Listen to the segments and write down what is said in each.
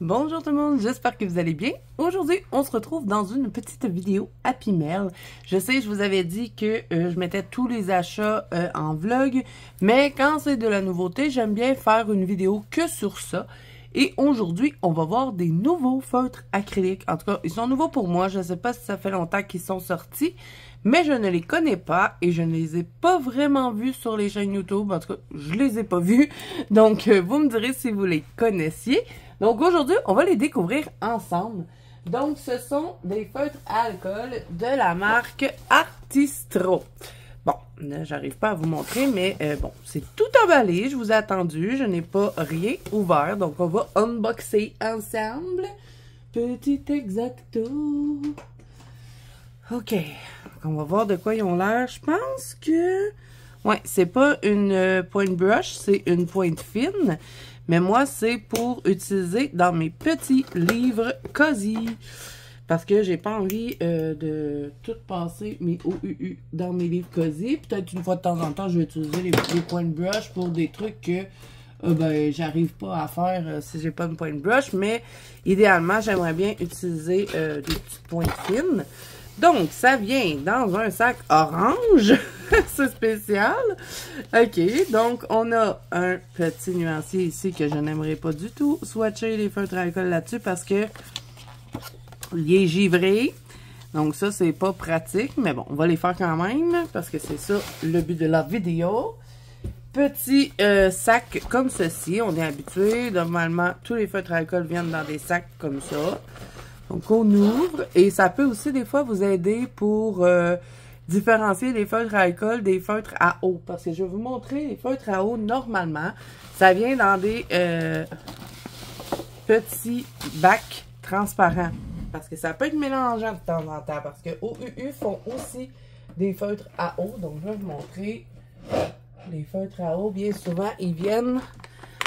Bonjour tout le monde, j'espère que vous allez bien. Aujourd'hui, on se retrouve dans une petite vidéo Happy Mail. Je sais, je vous avais dit que je mettais tous les achats en vlog, mais quand c'est de la nouveauté, j'aime bien faire une vidéo que sur ça. Et aujourd'hui, on va voir des nouveaux feutres acryliques. En tout cas, ils sont nouveaux pour moi. Je ne sais pas si ça fait longtemps qu'ils sont sortis, mais je ne les connais pas et je ne les ai pas vraiment vus sur les chaînes YouTube. En tout cas, je les ai pas vus. Donc, vous me direz si vous les connaissiez. Donc, aujourd'hui, on va les découvrir ensemble. Donc, ce sont des feutres à alcool de la marque Artistro. Bon, j'arrive pas à vous montrer, mais bon, c'est tout emballé. Je vous ai attendu. Je n'ai pas rien ouvert. Donc, on va unboxer ensemble. Petit exacto. OK. On va voir de quoi ils ont l'air. Je pense que... ouais, c'est pas une pointe brush, c'est une pointe fine. Mais moi, c'est pour utiliser dans mes petits livres Cozy. Parce que j'ai pas envie de tout passer mes OUU dans mes livres Cozy. Peut-être une fois de temps en temps, je vais utiliser les pointes brush pour des trucs que ben, j'arrive pas à faire si j'ai pas une pointe brush. Mais idéalement, j'aimerais bien utiliser des petites pointes fines. Donc, ça vient dans un sac orange. C'est spécial. OK, donc on a un petit nuancier ici que je n'aimerais pas du tout swatcher les feutres à alcool là-dessus parce que il est givré. Donc ça, c'est pas pratique, mais bon, on va les faire quand même parce que c'est ça le but de la vidéo. Petit sac comme ceci, on est habitué. Normalement, tous les feutres à alcool viennent dans des sacs comme ça. Donc, on ouvre et ça peut aussi des fois vous aider pour différencier les feutres à alcool des feutres à eau. Parce que je vais vous montrer les feutres à eau, normalement, ça vient dans des petits bacs transparents. Parce que ça peut être mélangeant de temps en temps. Parce que OUU font aussi des feutres à eau. Donc, je vais vous montrer les feutres à eau. Bien souvent, ils viennent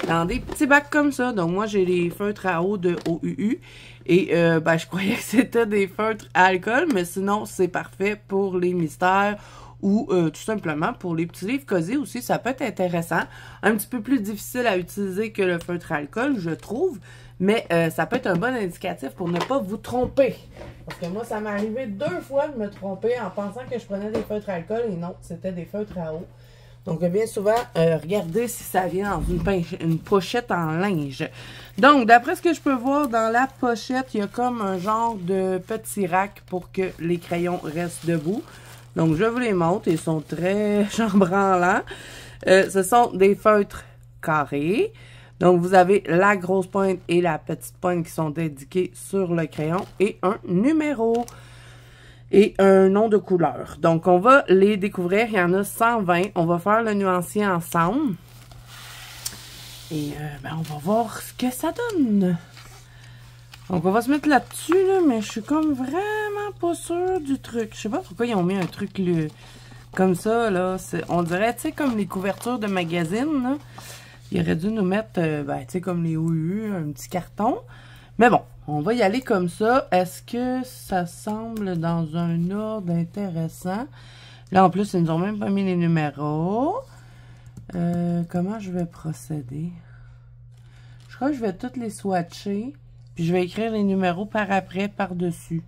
dans des petits bacs comme ça. Donc, moi, j'ai les feutres à eau de OUU. Et ben, je croyais que c'était des feutres à alcool, mais sinon, c'est parfait pour les mystères ou tout simplement pour les petits livres Cozy aussi. Ça peut être intéressant. Un petit peu plus difficile à utiliser que le feutre à alcool, je trouve. Mais ça peut être un bon indicatif pour ne pas vous tromper. Parce que moi, ça m'est arrivé 2 fois de me tromper en pensant que je prenais des feutres à alcool et non, c'était des feutres à eau. Donc, bien souvent, regardez si ça vient dans une pochette en linge. Donc, d'après ce que je peux voir dans la pochette, il y a comme un genre de petit rack pour que les crayons restent debout. Donc, je vous les montre. Ils sont très chambranlants. Ce sont des feutres carrés. Donc, vous avez la grosse pointe et la petite pointe qui sont indiquées sur le crayon et un numéro et un nom de couleur. Donc, on va les découvrir. Il y en a 120. On va faire le nuancier ensemble. Et ben, on va voir ce que ça donne. Donc, on va se mettre là-dessus, là, mais je suis comme vraiment pas sûre du truc. Je sais pas pourquoi ils ont mis un truc comme ça, là. On dirait, tu sais, comme les couvertures de magazines, là. Ils auraient dû nous mettre, ben, tu sais, comme les OUU, un petit carton. Mais bon, on va y aller comme ça. Est-ce que ça semble dans un ordre intéressant? Là, en plus, ils nous ont même pas mis les numéros. Comment je vais procéder? Je crois que je vais toutes les swatcher. Puis je vais écrire les numéros par après, par-dessus.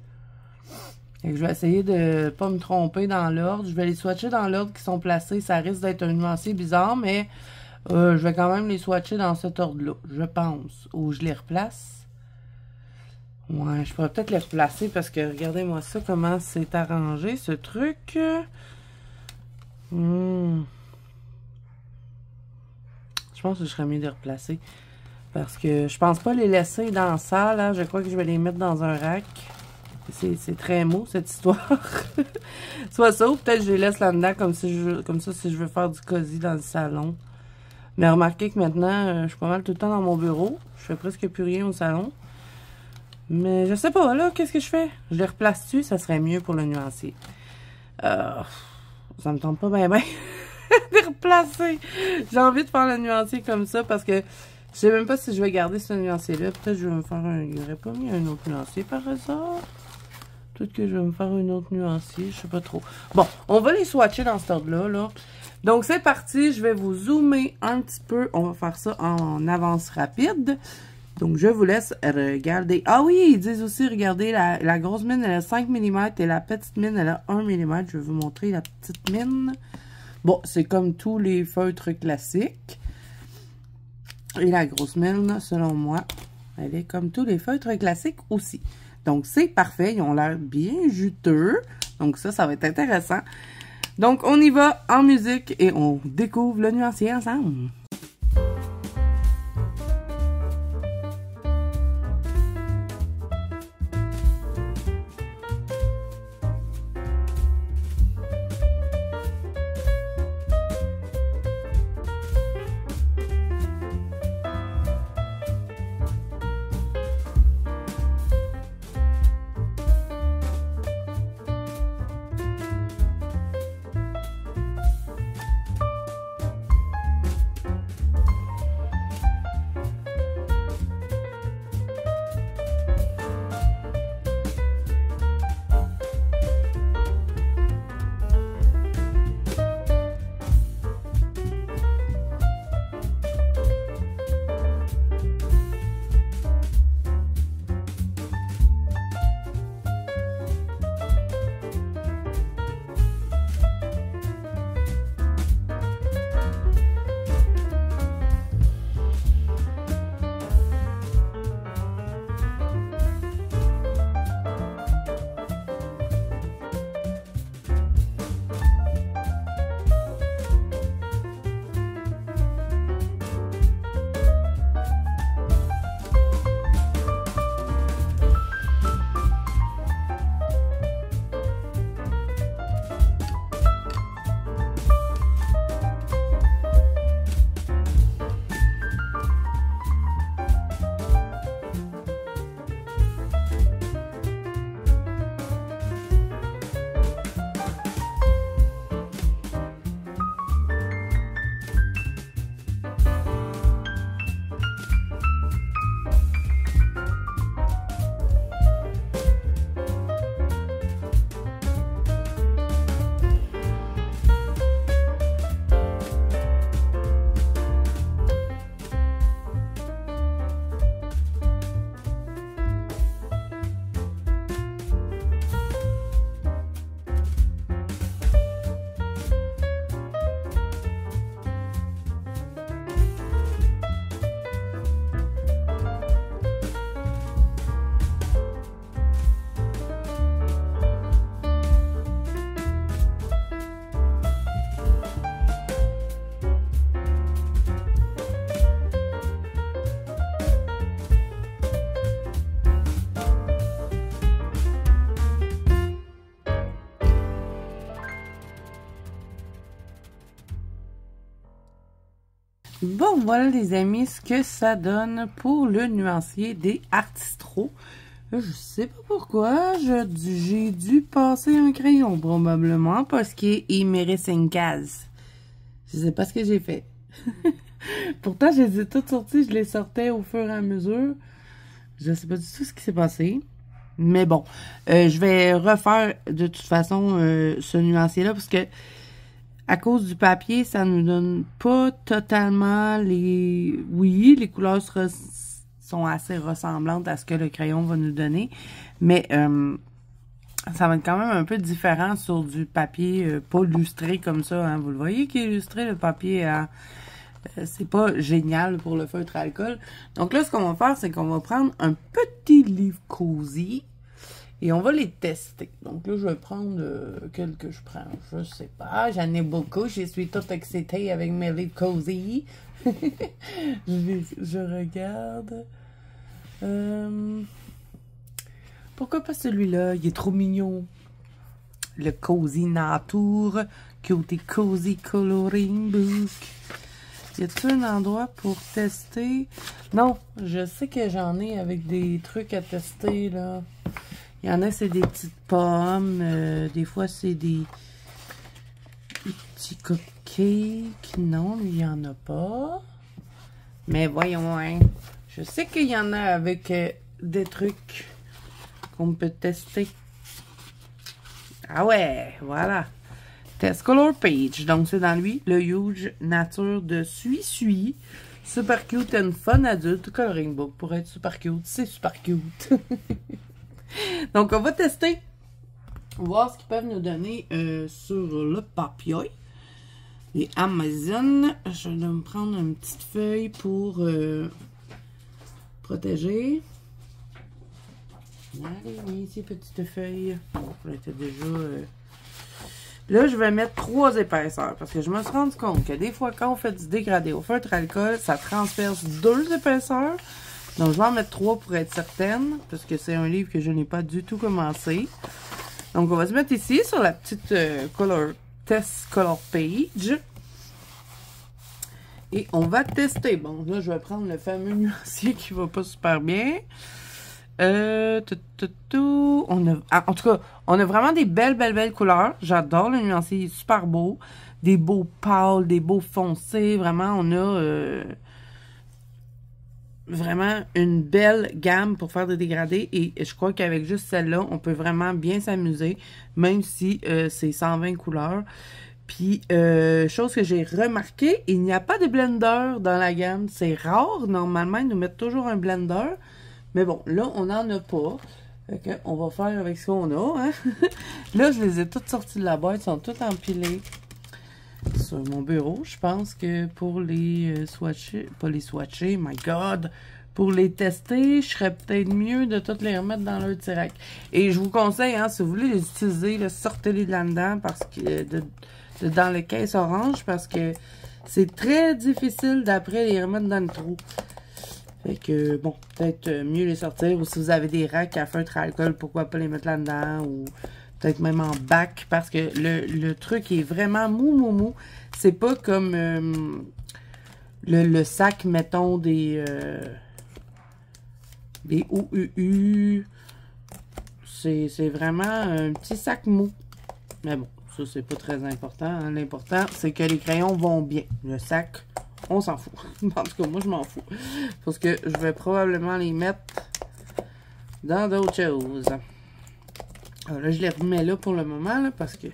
Je vais essayer de pas me tromper dans l'ordre. Je vais les swatcher dans l'ordre qui sont placés. Ça risque d'être un nuancier bizarre, mais je vais quand même les swatcher dans cet ordre-là, je pense. Ou je les replace. Ouais, je pourrais peut-être les replacer parce que regardez-moi ça, comment c'est arrangé, ce truc. Je pense que je serais mieux de les replacer. Parce que je pense pas les laisser dans la salle. Hein. Je crois que je vais les mettre dans un rack. C'est très mou, cette histoire. Soit ça, ou peut-être je les laisse là-dedans comme ça si je veux faire du cosy dans le salon. Mais remarquez que maintenant, je suis pas mal tout le temps dans mon bureau. Je fais presque plus rien au salon. Mais je sais pas, là, qu'est-ce que je fais? Je les replace dessus, ça serait mieux pour le nuancier. Ça me tente pas bien de les replacer. J'ai envie de faire le nuancier comme ça parce que je sais même pas si je vais garder ce nuancier-là. Peut-être que je vais me faire un... Il n'aurait pas mis un autre nuancier par hasard? Peut-être que je vais me faire un autre nuancier, je sais pas trop. Bon, on va les swatcher dans cet ordre-là, là. Donc, c'est parti. Je vais vous zoomer un petit peu. On va faire ça en avance rapide. Donc, je vous laisse regarder. Ah oui, ils disent aussi, regardez, la grosse mine, elle a 5 mm et la petite mine, elle a 1 mm. Je vais vous montrer la petite mine. Bon, c'est comme tous les feutres classiques. Et la grosse mine, selon moi, elle est comme tous les feutres classiques aussi. Donc, c'est parfait. Ils ont l'air bien juteux. Donc, ça va être intéressant. Donc, on y va en musique et on découvre le nuancier ensemble. Bon, voilà les amis, ce que ça donne pour le nuancier des Artistro. Je sais pas pourquoi, j'ai dû passer un crayon probablement parce qu'il mérite une case. Je sais pas ce que j'ai fait. Pourtant, je les ai toutes sorties, je les sortais au fur et à mesure. Je sais pas du tout ce qui s'est passé. Mais bon, je vais refaire de toute façon ce nuancier-là parce que à cause du papier, ça nous donne pas totalement les... Oui, les couleurs sont assez ressemblantes à ce que le crayon va nous donner, mais ça va être quand même un peu différent sur du papier pas lustré comme ça. Hein. Vous le voyez qui est illustré, le papier, c'est pas génial pour le feutre à alcool. Donc là, ce qu'on va faire, c'est qu'on va prendre un petit livre cosy et on va les tester. Donc là, je vais prendre quel que je prends. Je sais pas. J'en ai beaucoup. Je suis toute excitée avec mes livres cosy. je regarde. Pourquoi pas celui-là? Il est trop mignon. Le Cozy Nature. Cutie Cozy Coloring Book. Y a-t-il un endroit pour tester? Non, je sais que j'en ai avec des trucs à tester, là. Il y en a, c'est des petites pommes. Des fois, c'est des petits cupcakes. Non, il n'y en a pas. Mais voyons, hein. Je sais qu'il y en a avec des trucs qu'on peut tester. Ah ouais, voilà. Test Color Page. Donc, c'est dans lui, le Huge Nature de Suis. Super cute and fun adulte coloring book. Pour être super cute, c'est super cute. Donc, on va tester. Voir ce qu'ils peuvent nous donner sur le papier. Et Amazon. Je vais me prendre une petite feuille pour protéger. Allez, viens ici, petite feuille. On était déjà... Là, je vais mettre 3 épaisseurs parce que je me suis rendu compte que des fois, quand on fait du dégradé au feutre alcool, ça transperce 2 épaisseurs. Donc, je vais en mettre 3 pour être certaine parce que c'est un livre que je n'ai pas du tout commencé. Donc, on va se mettre ici sur la petite test color page. Et on va tester. Bon, là, je vais prendre le fameux nuancier qui va pas super bien. En tout cas, on a vraiment des belles couleurs. J'adore le nuancier, il est super beau. Des beaux pâles, des beaux foncés. Vraiment, on a vraiment une belle gamme pour faire des dégradés. Et je crois qu'avec juste celle-là, on peut vraiment bien s'amuser. Même si c'est 120 couleurs. Puis, chose que j'ai remarqué, il n'y a pas de blender dans la gamme. C'est rare. Normalement, ils nous mettent toujours un blender. Mais bon, là, on n'en a pas. Fait que on va faire avec ce qu'on a. Hein? Là, je les ai toutes sorties de la boîte. Ils sont toutes empilées sur mon bureau. Je pense que pour les swatcher, pas les swatcher, my God, pour les tester, je serais peut-être mieux de toutes les remettre dans leur tirac. Et je vous conseille, hein, si vous voulez les utiliser, sortez-les de là-dedans parce que dans les caisses orange parce que c'est très difficile d'après les remettre dans le trou. Fait que, bon, peut-être mieux les sortir. Ou si vous avez des racks à feutre à alcool, pourquoi pas les mettre là-dedans. Ou peut-être même en bac. Parce que le truc est vraiment mou. C'est pas comme le sac, mettons, des OUU. C'est vraiment un petit sac mou. Mais bon, ça, c'est pas très important. Hein. L'important, c'est que les crayons vont bien. Le sac... on s'en fout. En tout cas, moi, je m'en fous. Parce que je vais probablement les mettre dans d'autres choses. Alors là, je les remets là pour le moment, là, parce que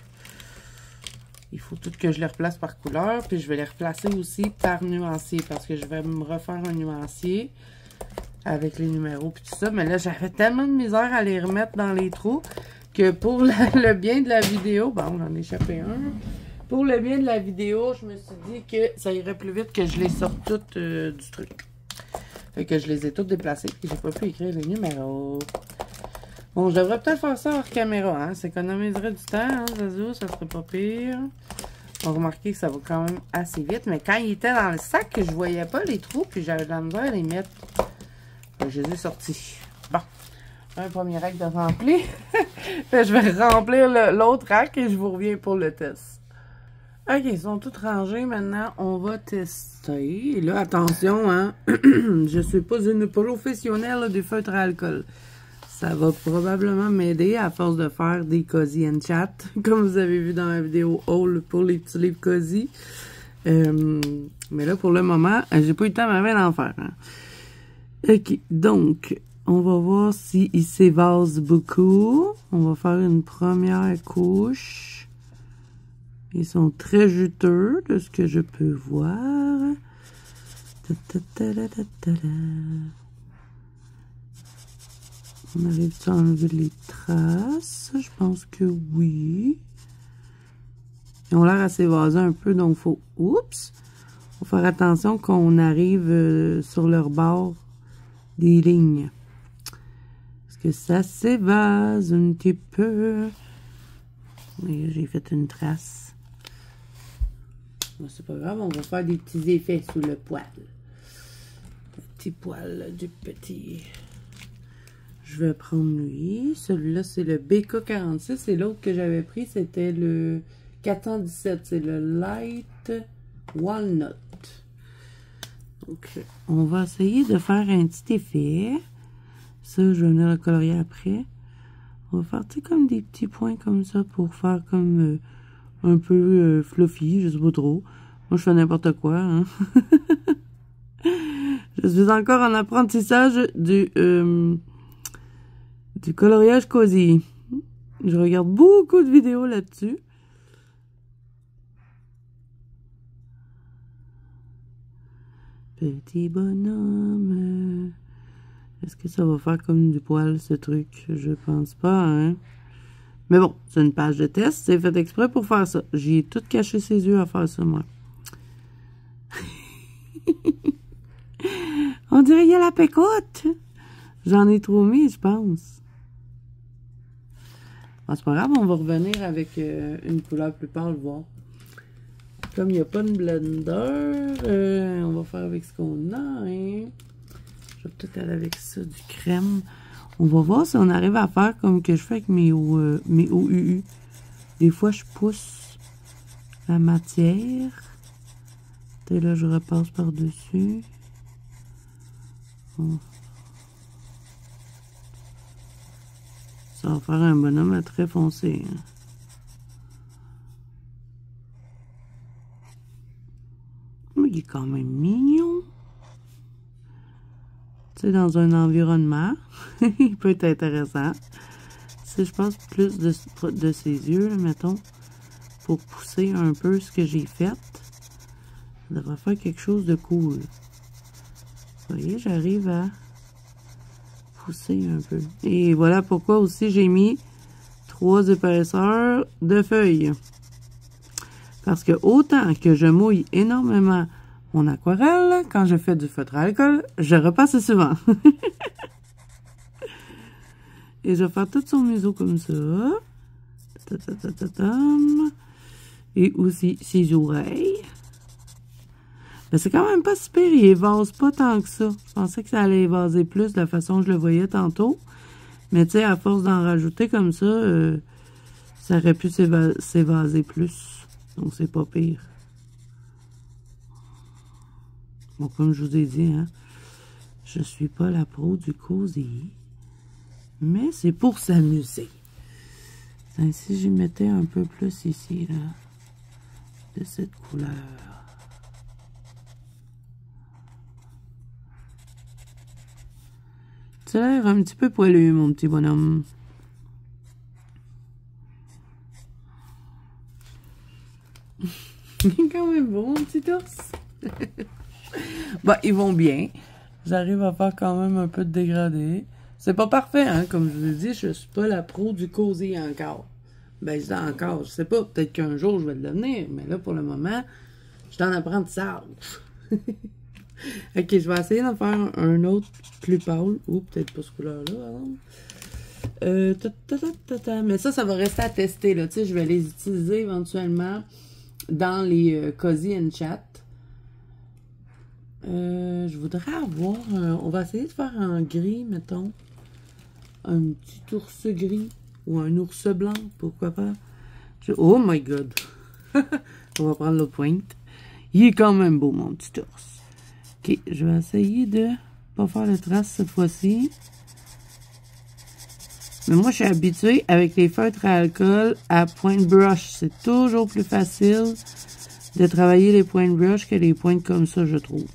il faut tout que je les replace par couleur. Puis je vais les replacer aussi par nuancier. Parce que je vais me refaire un nuancier avec les numéros puis tout ça. Mais là, j'avais tellement de misère à les remettre dans les trous que pour le bien de la vidéo... Bon, on en a échappé un. Pour le bien de la vidéo, je me suis dit que ça irait plus vite que je les sorte toutes du truc. Fait que je les ai toutes déplacées. Puis j'ai pas pu écrire les numéros. Bon, je devrais peut-être faire ça hors caméra. Hein? Ça économiserait du temps, hein, Zazu? Ça serait pas pire. On va remarquer que ça va quand même assez vite. Mais quand il était dans le sac, je voyais pas les trous. Puis j'avais de la misère à les mettre. Je les ai sortis. Bon. Un premier rack de rempli. Je vais remplir l'autre rack et je vous reviens pour le test. Ok, ils sont tous rangés. Maintenant, on va tester. Et là, attention, hein. Je suis pas une professionnelle là, du feutre à alcool. Ça va probablement m'aider à force de faire des cozy and chat, comme vous avez vu dans la vidéo haul pour les petits livres cozy. Mais là, pour le moment, j'ai pas eu le temps d'en faire. Hein. Ok, donc, on va voir s'il s'évase beaucoup. On va faire une première couche. Ils sont très juteux, de ce que je peux voir. On arrive à enlever les traces? Je pense que oui. Ils ont l'air à s'évaser un peu, donc faut... Oups! Faut faire attention qu'on arrive sur leur bord des lignes. Parce que ça s'évase un petit peu. J'ai fait une trace. C'est pas grave, on va faire des petits effets sous le poil. Le petit poil du petit. Je vais prendre lui. Celui-là, c'est le BK46. Et l'autre que j'avais pris, c'était le 417. C'est le Light Walnut. Donc, on va essayer de faire un petit effet. Ça, je vais venir le colorier après. On va faire, tu sais, comme des petits points comme ça pour faire comme... un peu fluffy, je sais pas trop. Moi, je fais n'importe quoi. Hein. Je suis encore en apprentissage du coloriage cozy. Je regarde beaucoup de vidéos là-dessus. Petit bonhomme. Est-ce que ça va faire comme du poil, ce truc? Je pense pas, hein? Mais bon, c'est une page de test. C'est fait exprès pour faire ça. J'ai tout caché ses yeux à faire ça, moi. On dirait qu'il y a la pécoute. J'en ai trop mis, je pense. Bon, c'est pas grave, on va revenir avec une couleur plus pâle, voir. Comme il n'y a pas de blender, on va faire avec ce qu'on a, hein. Je vais peut-être aller avec ça, du crème. On va voir si on arrive à faire comme que je fais avec mes OUU. Des fois, je pousse la matière. Et là, je repasse par-dessus. Ça va faire un bonhomme très foncé. Hein. Mais il est quand même mignon. Tu sais, dans un environnement, il peut être intéressant. Si je passe plus de ses yeux, là, mettons, pour pousser un peu ce que j'ai fait, ça devrait faire quelque chose de cool. Vous voyez, j'arrive à pousser un peu. Et voilà pourquoi aussi j'ai mis 3 épaisseurs de feuilles. Parce que autant que je mouille énormément mon aquarelle, quand je fais du feutre à alcool, je repasse souvent. Et je vais faire tout son museau comme ça. Et aussi ses oreilles. Mais c'est quand même pas super, il évase pas tant que ça. Je pensais que ça allait évaser plus de la façon que je le voyais tantôt. Mais tu sais, à force d'en rajouter comme ça, ça aurait pu s'évaser plus. Donc c'est pas pire. Bon, comme je vous ai dit, hein, je suis pas la pro du cosy. Mais c'est pour s'amuser. Si j'y mettais un peu plus ici, là, de cette couleur. Tu as l'air un petit peu poilu, mon petit bonhomme. Il est quand même beau, mon petit ours. Bah, ils vont bien. J'arrive à faire quand même un peu de dégradé. C'est pas parfait, hein. Comme je vous ai dit, je suis pas la pro du cosy encore. Ben, je dis encore, je sais pas. Peut-être qu'un jour, je vais le devenir. Mais là, pour le moment, je suis en apprentissage. Ok, je vais essayer d'en faire un autre plus pâle. Ou peut-être pas ce couleur-là. Mais ça va rester à tester. Là. Tu sais, je vais les utiliser éventuellement dans les Cozy and Chat. Je voudrais avoir... on va essayer de faire un gris, mettons. Un petit ours gris. Ou un ours blanc, pourquoi pas. Oh my god. On va prendre l'autre pointe. Il est quand même beau, mon petit ours. Ok, je vais essayer de pas faire de traces cette fois-ci. Mais moi, je suis habituée avec les feutres à alcool à point brush. C'est toujours plus facile de travailler les points brush que les pointes comme ça, je trouve.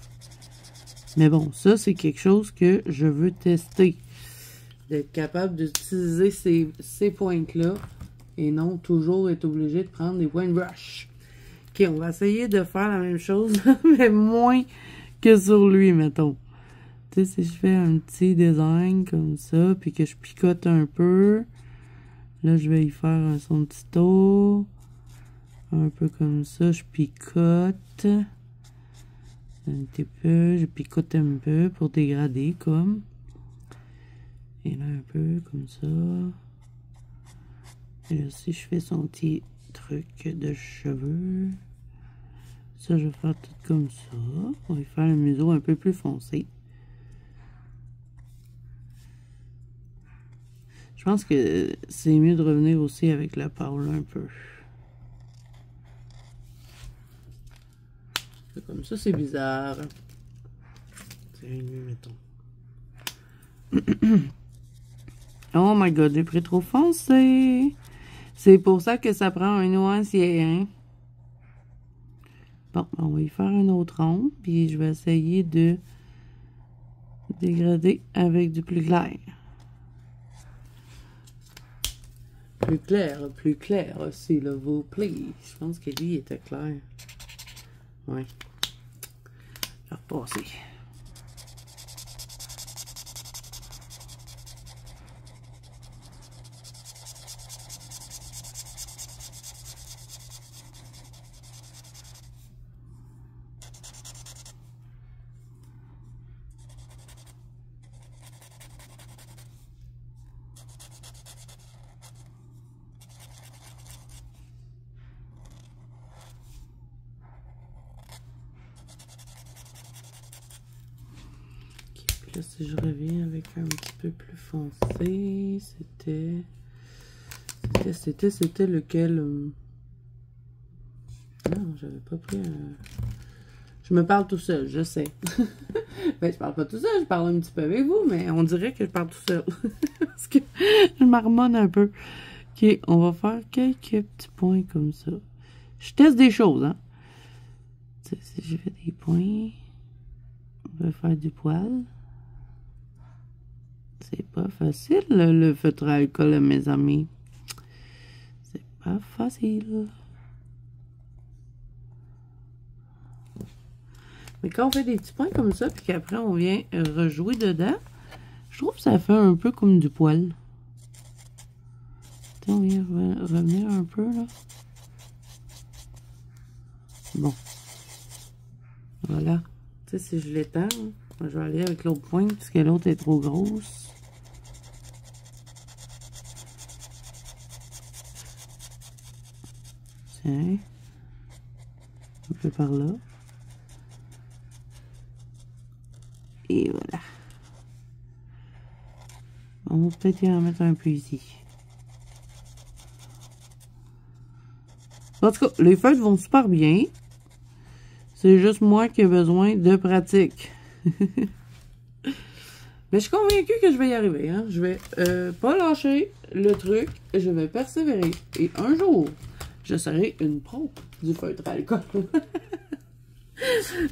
Mais bon, ça, c'est quelque chose que je veux tester. D'être capable d'utiliser ces pointes-là et non toujours être obligé de prendre des points brush. Ok, on va essayer de faire la même chose, mais moins que sur lui, mettons. Tu sais, si je fais un petit design comme ça, puis que je picote un peu, là, je vais y faire son petit tour. Un peu comme ça, je picote. Un petit peu, je picote un peu pour dégrader, comme. Et là, un peu comme ça. Et là, si je fais son petit truc de cheveux, ça, je vais faire tout comme ça. On va faire le museau un peu plus foncé. Je pense que c'est mieux de revenir aussi avec la pâle un peu. Comme ça, c'est bizarre. C'est mieux, mettons. Oh my god, j'ai pris trop foncé. C'est pour ça que ça prend un nuancier, hein. Bon, on va y faire un autre rond. Puis je vais essayer de dégrader avec du plus clair. Plus clair, s'il vous plaît. Je pense que lui était clair. Ouais. repasser. Là, si je reviens avec un petit peu plus foncé, c'était lequel? Non, j'avais pas pris un... Je me parle tout seul, je sais. Ben, je parle pas tout seul, je parle un petit peu avec vous, mais on dirait que je parle tout seul. Parce que je marmonne un peu. Ok, on va faire quelques petits points comme ça. Je teste des choses, hein. Si je fais des points, on va faire du poil. C'est pas facile, le feutre à alcool, mes amis. C'est pas facile. Mais quand on fait des petits points comme ça, puis qu'après on vient rejouer dedans, je trouve que ça fait un peu comme du poil. On vient revenir un peu, là. Bon. Voilà. Tu sais, si je l'étends, je vais aller avec l'autre pointe, puisque l'autre est trop grosse. Tiens. Un peu par là. Et voilà. On va peut-être y en mettre un peu ici. En tout cas, les feuilles vont super bien. C'est juste moi qui ai besoin de pratique. Mais je suis convaincue que je vais y arriver. Hein? Je vais pas lâcher le truc. Je vais persévérer. Et un jour, je serai une pro du feutre à alcool.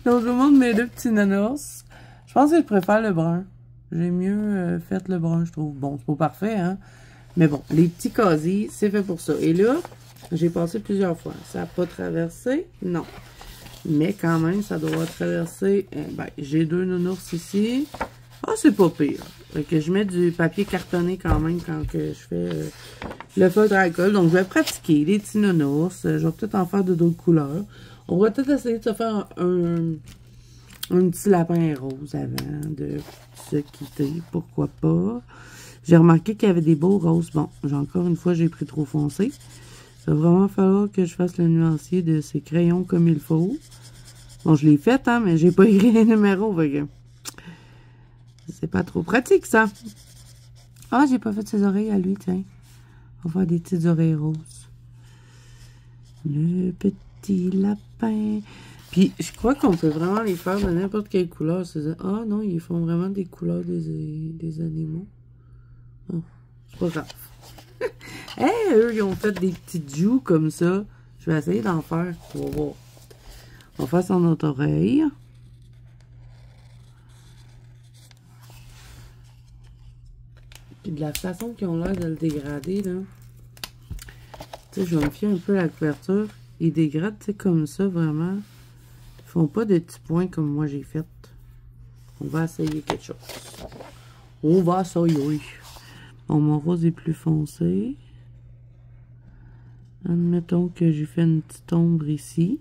Donc, je vous montre mes deux petits nanos. Je pense que je préfère le brun. J'ai mieux fait le brun, je trouve. Bon, c'est pas parfait, hein. Mais bon, les petits casiers, c'est fait pour ça. Et là, j'ai passé plusieurs fois. Ça n'a pas traversé? Non. Mais quand même, ça doit traverser. Ben, j'ai deux nounours ici. Ah, c'est pas pire. Fait que je mets du papier cartonné quand même quand que je fais le feutre à alcool. Donc, je vais pratiquer les petits nounours. Je vais peut-être en faire de d'autres couleurs. On va peut-être essayer de se faire un petit lapin rose avant de se quitter. Pourquoi pas? J'ai remarqué qu'il y avait des beaux roses. Bon, encore une fois, j'ai pris trop foncé. Il va vraiment falloir que je fasse le nuancier de ces crayons comme il faut. Bon, je l'ai fait, hein, mais j'ai pas écrit les numéros. C'est pas trop pratique, ça. Ah, j'ai pas fait ses oreilles à lui, tiens. On va faire des petites oreilles roses. Le petit lapin. Puis, je crois qu'on peut vraiment les faire de n'importe quelle couleur. Ah non, ils font vraiment des couleurs des animaux. Oh, c'est pas grave. Hey, eux, ils ont fait des petites joues comme ça. Je vais essayer d'en faire. On va voir. On va faire son autre oreille. Puis de la façon qu'ils ont l'air de le dégrader, là. Tu sais, je vais me fier un peu à la couverture. Ils dégradent, tu sais, comme ça, vraiment. Ils font pas de petits points comme moi j'ai fait. On va essayer quelque chose. On va essayer. Bon, mon rose est plus foncé. Admettons que j'ai fait une petite ombre ici.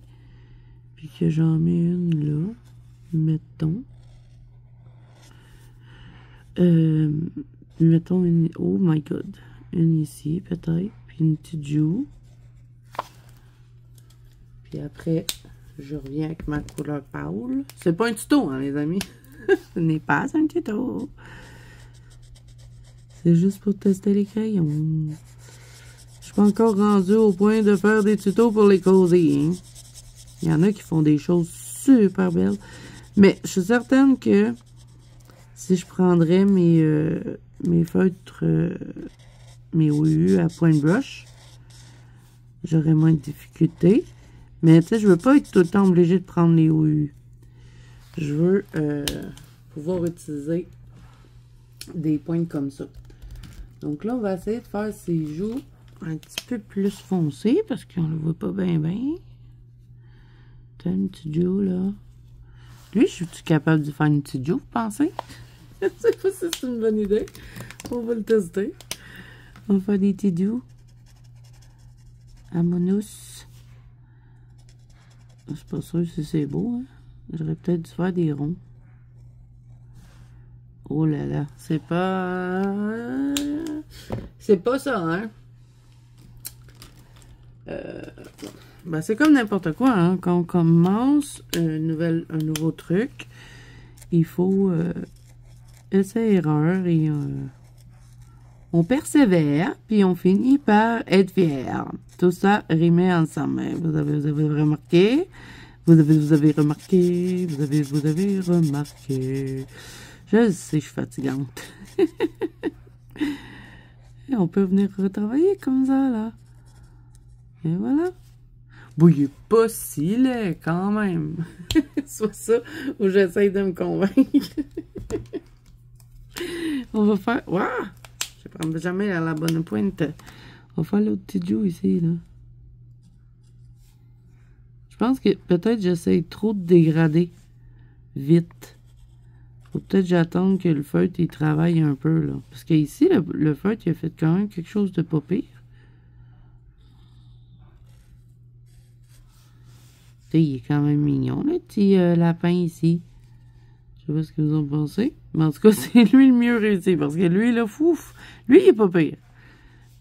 Puis que j'en mets une là. Mettons. Mettons une... Oh my god. Une ici, peut-être. Puis une petite joue. Puis après, je reviens avec ma couleur pâle. C'est pas un tuto, hein, les amis. Ce n'est pas un tuto. C'est juste pour tester les crayons. Je suis pas encore rendu au point de faire des tutos pour les causer. Hein. Il y en a qui font des choses super belles. Mais je suis certaine que si je prendrais mes feutres, mes OU à point brush, j'aurais moins de difficultés. Mais tu sais, je veux pas être tout le temps obligée de prendre les OU. Je veux pouvoir utiliser des points comme ça. Donc là, on va essayer de faire ses joues un petit peu plus foncées parce qu'on ne le voit pas bien bien. T'as une petite joue là. Lui, je suis capable de faire une petite joue, vous pensez? Je sais pas si c'est une bonne idée. On va le tester. On va faire des petits joues. Amonous. Je suis pas sûre si c'est beau, hein? J'aurais peut-être dû faire des ronds. Oh là là, c'est pas... C'est pas ça, hein? Ben c'est comme n'importe quoi, hein? Quand on commence un nouveau truc, il faut essai-erreur et on persévère, puis on finit par être fier. Tout ça rimé ensemble. Vous avez remarqué? Vous avez remarqué? Vous avez remarqué? Je sais, je suis fatigante. Et on peut venir retravailler comme ça, là. Et voilà. Bon, il est pas si laid, quand même. Soit ça, ou j'essaye de me convaincre. On va faire... Waouh! Je prends jamais à la bonne pointe. On va faire l'autre petit joue ici, là. Je pense que peut-être j'essaye trop de dégrader vite. Faut peut-être j'attendre que le feutre il travaille un peu, là. Parce que ici, le feutre, il a fait quand même quelque chose de pas pire. Tu sais, il est quand même mignon, le petit lapin ici. Je sais pas ce que vous en pensez. Mais en tout cas, c'est lui le mieux réussi. Parce que lui, là, fouf, lui, il est pas pire.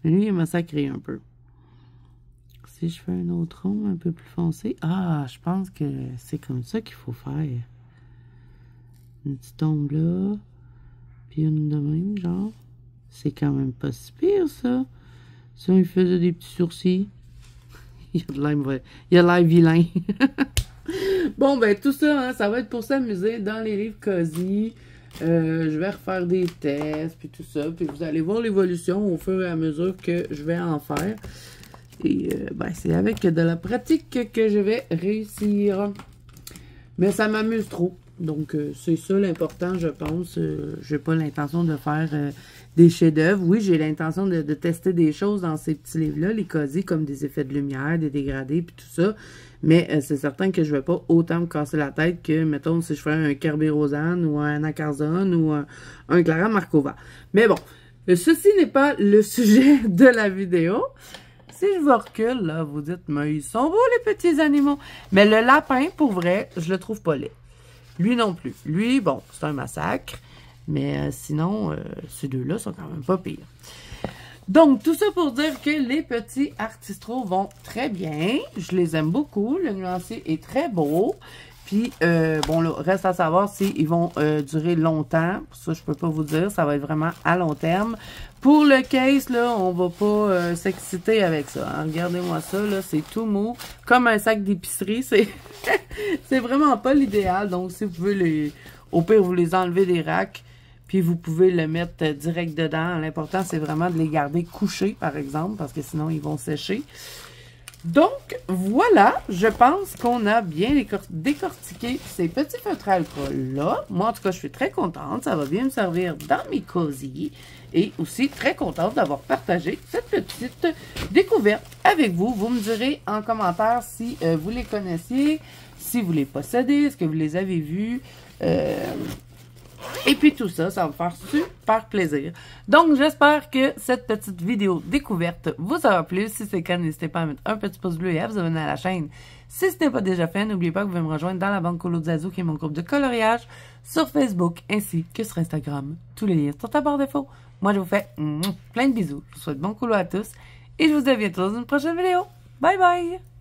Mais lui, il m'a sacré un peu. Si je fais un autre rond un peu plus foncé. Ah, je pense que c'est comme ça qu'il faut faire. Une petite ombre là. Puis une de même, genre. C'est quand même pas si pire, ça. Si on lui faisait des petits sourcils. Il a l'air vilain. Bon, ben, tout ça, hein, ça va être pour s'amuser dans les livres Cozy. Je vais refaire des tests, puis tout ça. Puis vous allez voir l'évolution au fur et à mesure que je vais en faire. Et, ben, c'est avec de la pratique que je vais réussir. Mais ça m'amuse trop. Donc, c'est ça l'important, je pense. Je n'ai pas l'intention de faire des chefs-d'œuvre. Oui, j'ai l'intention de tester des choses dans ces petits livres-là, les Cozy, comme des effets de lumière, des dégradés, puis tout ça. Mais c'est certain que je ne vais pas autant me casser la tête que, mettons, si je fais un Kerby Rosanne ou un Acarzone ou un Clara Markova. Mais bon, ceci n'est pas le sujet de la vidéo. Si je vous recule, là, vous dites, mais ils sont beaux les petits animaux. Mais le lapin, pour vrai, je le trouve pas laid. Lui non plus. Lui, bon, c'est un massacre. Mais sinon, ces deux-là sont quand même pas pires. Donc, tout ça pour dire que les petits Artistro vont très bien. Je les aime beaucoup. Le nuancier est très beau. Puis, bon, là, reste à savoir s'ils vont durer longtemps. Ça, je peux pas vous dire. Ça va être vraiment à long terme. Pour le case, là, on va pas s'exciter avec ça. Hein. Regardez-moi ça, là, c'est tout mou. Comme un sac d'épicerie. C'est vraiment pas l'idéal. Donc, si vous pouvez au pire, vous les enlevez des racks. Puis, vous pouvez le mettre direct dedans. L'important, c'est vraiment de les garder couchés, par exemple. Parce que sinon, ils vont sécher. Donc, voilà, je pense qu'on a bien décortiqué ces petits feutres à alcool-là. Moi, en tout cas, je suis très contente. Ça va bien me servir dans mes Cozy. Et aussi très contente d'avoir partagé cette petite découverte avec vous. Vous me direz en commentaire si vous les connaissiez, si vous les possédez, est-ce que vous les avez vus. Et puis tout ça, ça va me faire super plaisir. Donc, j'espère que cette petite vidéo découverte vous aura plu. Si c'est le cas, n'hésitez pas à mettre un petit pouce bleu et à vous abonner à la chaîne. Si ce n'est pas déjà fait, n'oubliez pas que vous pouvez me rejoindre dans la bande Colo Zazo, qui est mon groupe de coloriage, sur Facebook ainsi que sur Instagram. Tous les liens sont à barre défaut. Moi, je vous fais plein de bisous. Je vous souhaite bon colo à tous et je vous dis à bientôt dans une prochaine vidéo. Bye bye!